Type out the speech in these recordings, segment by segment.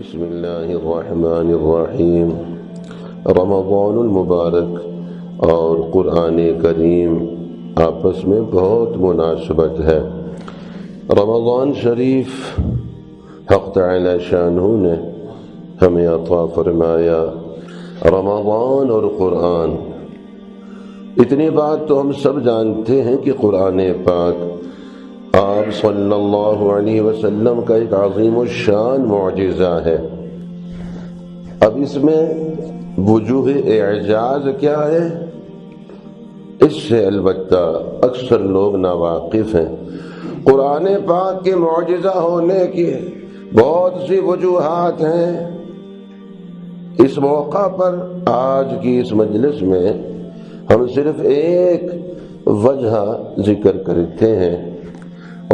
بسم اللہ الرحمن الرحیم۔ رمضان المبارک اور قرآن کریم آپس میں بہت مناسبت ہے۔ رمضان شریف حق تعالی شانہ نے ہمیں عطا فرمایا، رمضان اور قرآن۔ اتنی بات تو ہم سب جانتے ہیں کہ قرآن پاک آپ صلی اللہ علیہ وسلم کا ایک عظیم الشان معجزہ ہے۔ اب اس میں وجوہ اعجاز کیا ہے، اس سے البتہ اکثر لوگ ناواقف ہیں۔ قرآن پاک کے معجزہ ہونے کی بہت سی وجوہات ہیں۔ اس موقع پر آج کی اس مجلس میں ہم صرف ایک وجہ ذکر کرتے ہیں،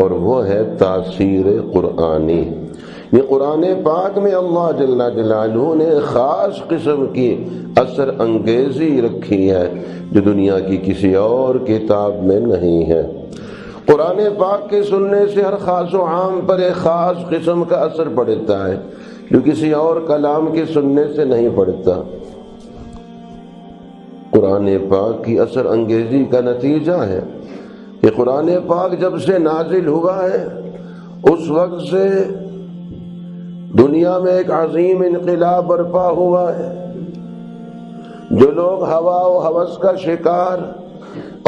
اور وہ ہے تاثیر قرآنی۔ یہ قرآن پاک میں اللہ جل جلالہ نے خاص قسم کی اثر انگیزی رکھی ہے جو دنیا کی کسی اور کتاب میں نہیں ہے۔ قرآن پاک کے سننے سے ہر خاص و عام پر ایک خاص قسم کا اثر پڑتا ہے جو کسی اور کلام کے سننے سے نہیں پڑتا۔ قرآن پاک کی اثر انگیزی کا نتیجہ ہے کہ قرآن پاک جب سے نازل ہوا ہے اس وقت سے دنیا میں ایک عظیم انقلاب برپا ہوا ہے۔ جو لوگ ہوا و ہوس کا شکار،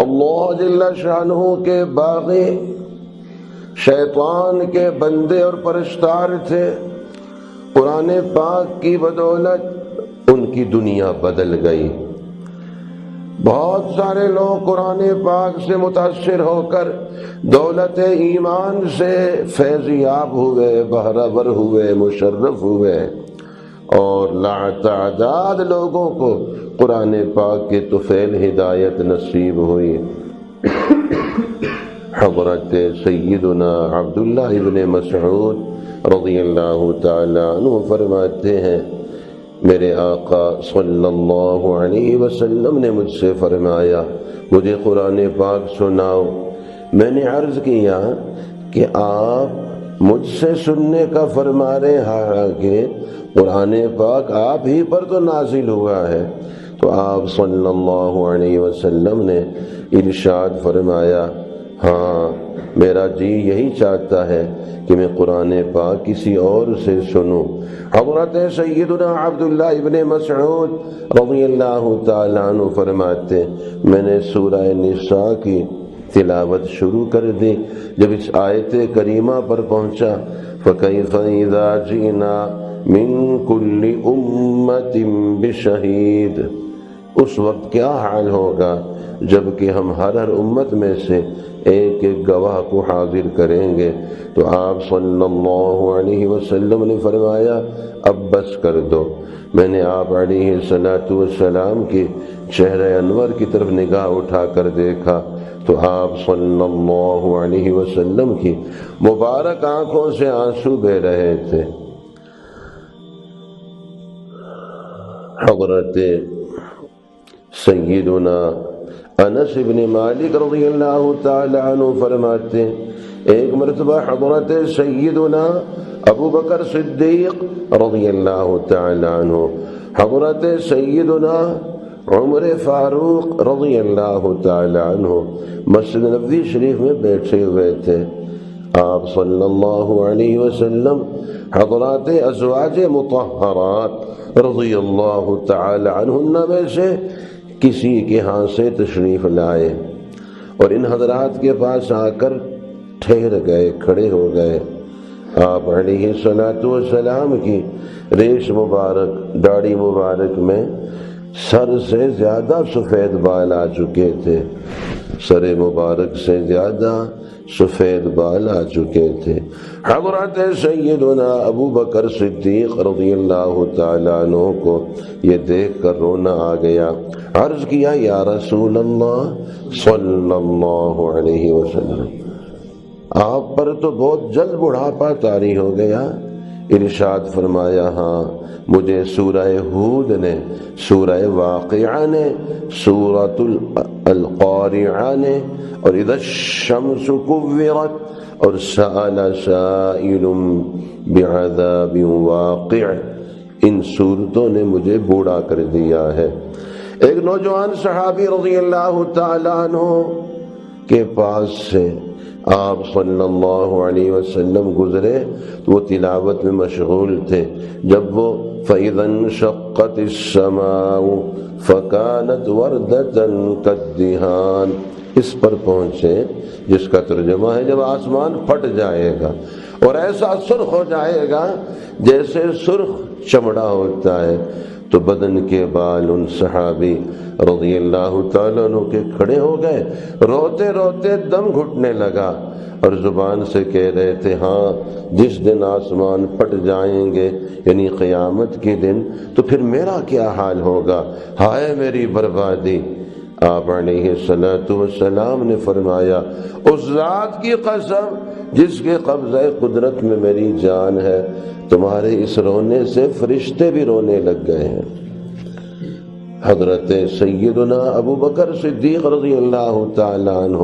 اللہ جل شانہ کے باغی، شیطان کے بندے اور پرستار تھے، قرآن پاک کی بدولت ان کی دنیا بدل گئی۔ بہت سارے لوگ قرآن پاک سے متاثر ہو کر دولت ایمان سے فیضیاب ہوئے، بہرور ہوئے، مشرف ہوئے، اور لاتعداد لوگوں کو قرآن پاک کے طفیل ہدایت نصیب ہوئی۔ حضرت سیدنا عبداللہ ابن مسعود رضی اللہ تعالی عنہ فرماتے ہیں، میرے آقا صلی اللہ علیہ وسلم نے مجھ سے فرمایا مجھے قرآن پاک سناؤ۔ میں نے عرض کیا کہ آپ مجھ سے سننے کا فرما رہے ہیں کہ قرآن پاک آپ ہی پر تو نازل ہوا ہے۔ تو آپ صلی اللہ علیہ وسلم نے ارشاد فرمایا، ہاں میرا جی یہی چاہتا ہے کہ میں قرآن پاک کسی اور سے سنوں۔ حضرت سیدنا عبداللہ ابن مسعود رضی اللہ تعالیٰ عنہ فرماتے، میں نے سورہ نساء کی تلاوت شروع کر دی۔ جب اس آیت کریمہ پر پہنچا، فَكَيْفَ إِذَا جِئْنَا مِن كُلِّ أُمَّةٍ بِشَهِيدٍ، اس وقت کیا حال ہوگا جبکہ ہم ہر امت میں سے ایک ایک گواہ کو حاضر کریں گے۔ تو آپ صلی اللہ علیہ وسلم نے فرمایا، اب بس کر دو۔ میں نے آپ علیہ السلام کی چہرہ انور کی طرف نگاہ اٹھا کر دیکھا تو آپ صلی اللہ علیہ وسلم کی مبارک آنکھوں سے آنسو بہہ رہے تھے۔ حضرت سیدنا انس بن مالک رضی اللہ تعالی عنہ فرماتے، ایک مرتبہ حضرت سیدنا ابو بکر صدیق رضی اللہ تعالی عنہ، حضرت سیدنا عمر فاروق رضی اللہ تعالی عنہ مسجد نبوی شریف میں بیٹھے ہوئے تھے۔ آپ صلی اللہ علیہ وسلم حضرات ازواج مطہرات رضی اللہ تعالی عنہن میں سے کسی کے ہاں سے تشریف لائے اور ان حضرات کے پاس آ کر ٹھہر گئے، کھڑے ہو گئے۔ آپ علیہ السلام کی ریش مبارک، داڑھی مبارک میں سر سے زیادہ سفید بال آ چکے تھے، سر مبارک سے زیادہ سفید بال آ چکے تھے۔ حضرت سیدنا ابو بکر صدیق رضی اللہ تعالیٰ عنہ کو یہ دیکھ کر رونا آ گیا۔ عرض کیا، یا رسول اللہ صلی اللہ علیہ وسلم، آپ پر تو بہت جلد بڑھاپا طاری ہو گیا، ارشاد فرمایا ہاں مجھے سورہ ہود نے، سورہ واقعہ نے، سورۃ القارعہ نے، اور اذا الشمس کورت، اور سأل سائل بعذاب واقع، ان صورتوں نے مجھے بوڑھا کر دیا ہے۔ ایک نوجوان صحابی رضی اللہ تعالیٰ عنہ کے پاس سے آپ صلی اللہ علیہ وسلم گزرے تو وہ تلاوت میں مشغول تھے۔ جب وہ فَإِذَا انشَقَّتِ السَّمَاءُ فَكَانَتْ وَرْدَةً كَالدِّهَانِ، اس پر پہنچے جس کا ترجمہ ہے جب آسمان پھٹ جائے گا اور ایسا سرخ ہو جائے گا جیسے سرخ چمڑا ہوتا ہے، تو بدن کے بال ان صحابی رضی اللہ تعالیٰ عنہ کے کھڑے ہو گئے، روتے روتے دم گھٹنے لگا اور زبان سے کہہ رہے تھے ہاں جس دن آسمان پھٹ جائیں گے یعنی قیامت کے دن تو پھر میرا کیا حال ہوگا، ہائے میری بربادی۔ آپ علیہ السلام نے فرمایا اس ذات کی قسم جس کے قبضہ قدرت میں میری جان ہے، تمہارے اس رونے سے فرشتے بھی رونے لگ گئے ہیں۔ حضرت سیدنا ابو بکر صدیق رضی اللہ تعالیٰ عنہ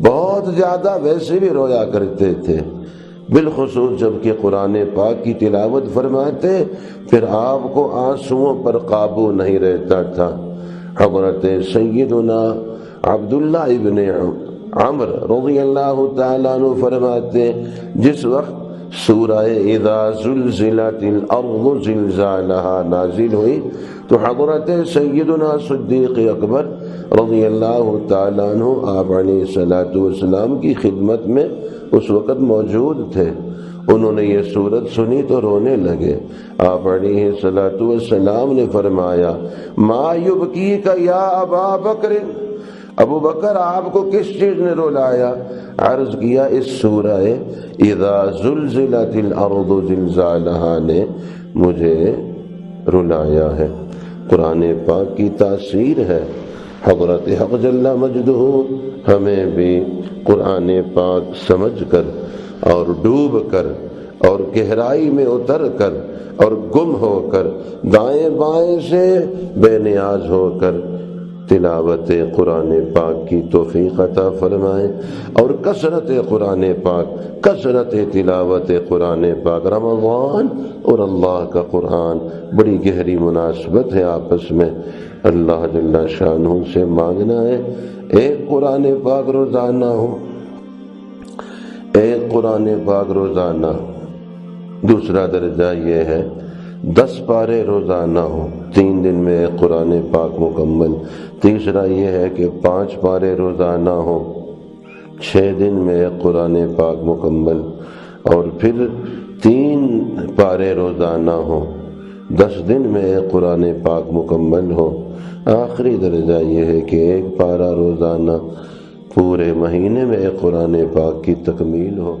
بہت زیادہ ویسے بھی رویا کرتے تھے، بالخصوص جب کہ قرآن پاک کی تلاوت فرماتے پھر آپ کو آنسوؤں پر قابو نہیں رہتا تھا۔ حضرت سیدنا عبداللہ ابن عمر رضی اللہ تعالیٰ عنہ فرماتے جس وقت سورہ اذا زلزلت الارض زلزالہا نازل ہوئی تو حضرت سیدنا صدیق اکبر رضی اللہ تعالیٰ عنہ آپ علیہ السلام کی خدمت میں اس وقت موجود تھے۔ انہوں نے یہ سورت سنی تو رونے لگے۔ آپ علیہ السلام نے فرمایا ما یبکیک یا ابا بکر، ابو بکر آپ کو کس چیز نے رلایا؟ عرض کیا اس سورہ اذا زلزلت الارض زلزالہا نے مجھے رلایا ہے۔ قرآن پاک کی تاثیر ہے۔ حضرت حق جل مجدہ ہمیں بھی قرآن پاک سمجھ کر اور ڈوب کر اور گہرائی میں اتر کر اور گم ہو کر دائیں بائیں سے بے نیاز ہو کر تلاوت قرآن پاک کی توفیق عطا فرمائے، اور کثرت قرآن پاک، کثرت تلاوت قرآن پاک۔ رمضان اور اللہ کا قرآن بڑی گہری مناسبت ہے آپس میں۔ اللہ جل شانہ سے مانگنا ہے ایک قرآن پاک روزانہ ہو، ایک قرآن پاک روزانہ۔ دوسرا درجہ یہ ہے 10 پارے روزانہ ہو، 3 دن میں ایک قرآن پاک مکمل۔ تیسرا یہ ہے کہ 5 پارے روزانہ ہو، 6 دن میں ایک قرآن پاک مکمل، اور پھر 3 پارے روزانہ ہو، 10 دن میں ایک قرآن پاک مکمل ہو۔ آخری درجہ یہ ہے کہ 1 پارہ روزانہ، پورے مہینے میں ایک قرآن پاک کی تکمیل ہو۔